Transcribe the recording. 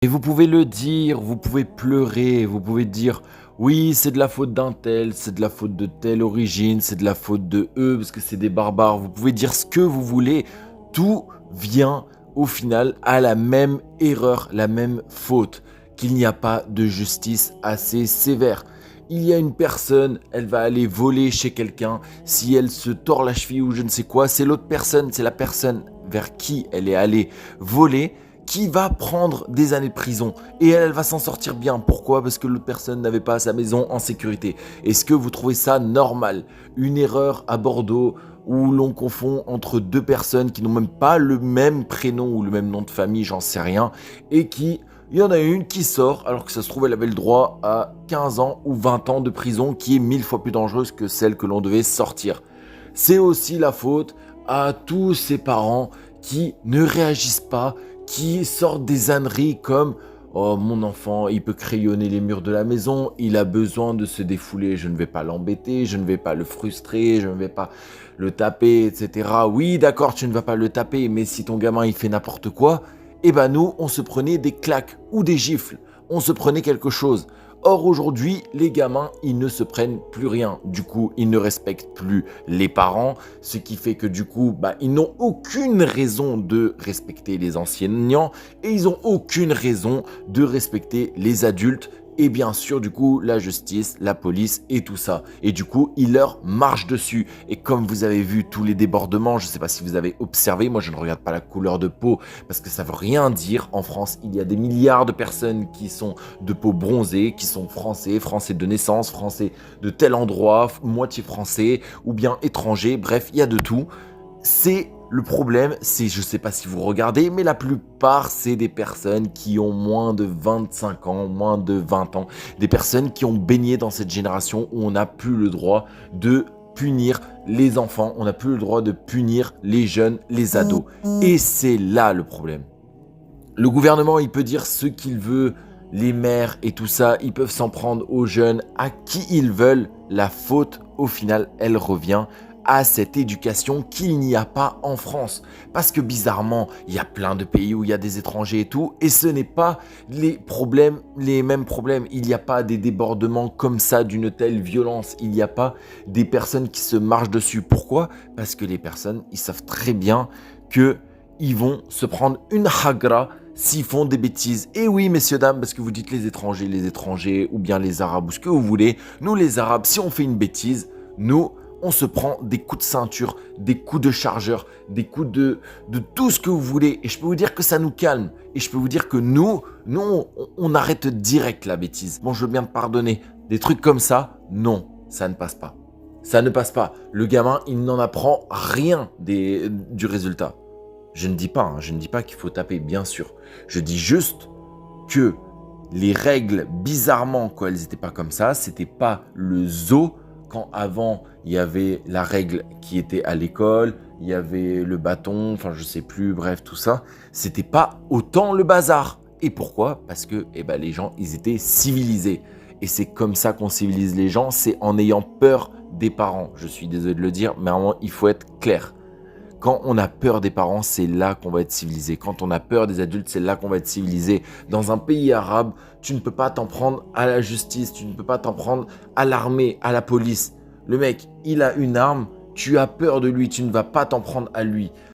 Et vous pouvez le dire, vous pouvez pleurer, vous pouvez dire oui, c'est de la faute d'un tel, c'est de la faute de telle origine, c'est de la faute de eux parce que c'est des barbares. Vous pouvez dire ce que vous voulez. Tout vient au final à la même erreur, la même faute, qu'il n'y a pas de justice assez sévère. Il y a une personne, elle va aller voler chez quelqu'un. Si elle se tord la cheville ou je ne sais quoi, c'est l'autre personne, c'est la personne vers qui elle est allée voler qui va prendre des années de prison. Et elle va s'en sortir bien. Pourquoi? Parce que l'autre personne n'avait pas sa maison en sécurité. Est-ce que vous trouvez ça normal? Une erreur à Bordeaux où l'on confond entre deux personnes qui n'ont même pas le même prénom ou le même nom de famille, j'en sais rien, et il y en a une qui sort, alors que ça se trouve, elle avait le droit à 15 ans ou 20 ans de prison, qui est 1000 fois plus dangereuse que celle que l'on devait sortir. C'est aussi la faute à tous ces parents qui ne réagissent pas, qui sortent des âneries comme oh, mon enfant, il peut crayonner les murs de la maison, il a besoin de se défouler, je ne vais pas l'embêter, je ne vais pas le frustrer, je ne vais pas le taper, etc. Oui, d'accord, tu ne vas pas le taper, mais si ton gamin il fait n'importe quoi, eh ben nous, on se prenait des claques ou des gifles, on se prenait quelque chose. Or aujourd'hui, les gamins, ils ne se prennent plus rien. Du coup, ils ne respectent plus les parents, ce qui fait que du coup, ils n'ont aucune raison de respecter les enseignants et ils n'ont aucune raison de respecter les adultes et bien sûr du coup la justice, la police et tout ça. Et du coup, ils leur marchent dessus. Et comme vous avez vu tous les débordements, je ne sais pas si vous avez observé, moi je ne regarde pas la couleur de peau parce que ça veut rien dire. En France, il y a des milliards de personnes qui sont de peau bronzée, qui sont français, français de naissance, français de tel endroit, moitié français ou bien étranger, bref, il y a de tout. C'est le problème, c'est, je sais pas si vous regardez, mais la plupart, c'est des personnes qui ont moins de 25 ans, moins de 20 ans. Des personnes qui ont baigné dans cette génération où on n'a plus le droit de punir les enfants, on n'a plus le droit de punir les jeunes, les ados. Et c'est là le problème. Le gouvernement, il peut dire ce qu'il veut, les maires et tout ça, ils peuvent s'en prendre aux jeunes, à qui ils veulent. La faute, au final, elle revient à cette éducation qu'il n'y a pas en France. Parce que bizarrement, il y a plein de pays où il y a des étrangers et tout, et ce n'est pas les problèmes, les mêmes problèmes. Il n'y a pas des débordements comme ça d'une telle violence. Il n'y a pas des personnes qui se marchent dessus. Pourquoi? Parce que les personnes, ils savent très bien que ils vont se prendre une hagra s'ils font des bêtises. Et oui, messieurs, dames, parce que vous dites les étrangers, ou bien les arabes, ou ce que vous voulez. Nous, les arabes, si on fait une bêtise, nous, on se prend des coups de ceinture, des coups de chargeur, des coups de tout ce que vous voulez. Et je peux vous dire que ça nous calme. Et je peux vous dire que nous on arrête direct la bêtise. Bon, je veux bien te pardonner. Des trucs comme ça, non, ça ne passe pas. Ça ne passe pas. Le gamin, il n'en apprend rien du résultat. Je ne dis pas, je ne dis pas qu'il faut taper, bien sûr. Je dis juste que les règles, bizarrement, quand elles n'étaient pas comme ça, c'était pas le zoo. Quand avant, il y avait la règle qui était à l'école, il y avait le bâton, enfin je sais plus, bref, tout ça. C'était pas autant le bazar. Et pourquoi? Parce que les gens, ils étaient civilisés. Et c'est comme ça qu'on civilise les gens, c'est en ayant peur des parents. Je suis désolé de le dire, mais à un moment, il faut être clair. Quand on a peur des parents, c'est là qu'on va être civilisé. Quand on a peur des adultes, c'est là qu'on va être civilisé. Dans un pays arabe, tu ne peux pas t'en prendre à la justice, tu ne peux pas t'en prendre à l'armée, à la police. Le mec, il a une arme, tu as peur de lui, tu ne vas pas t'en prendre à lui.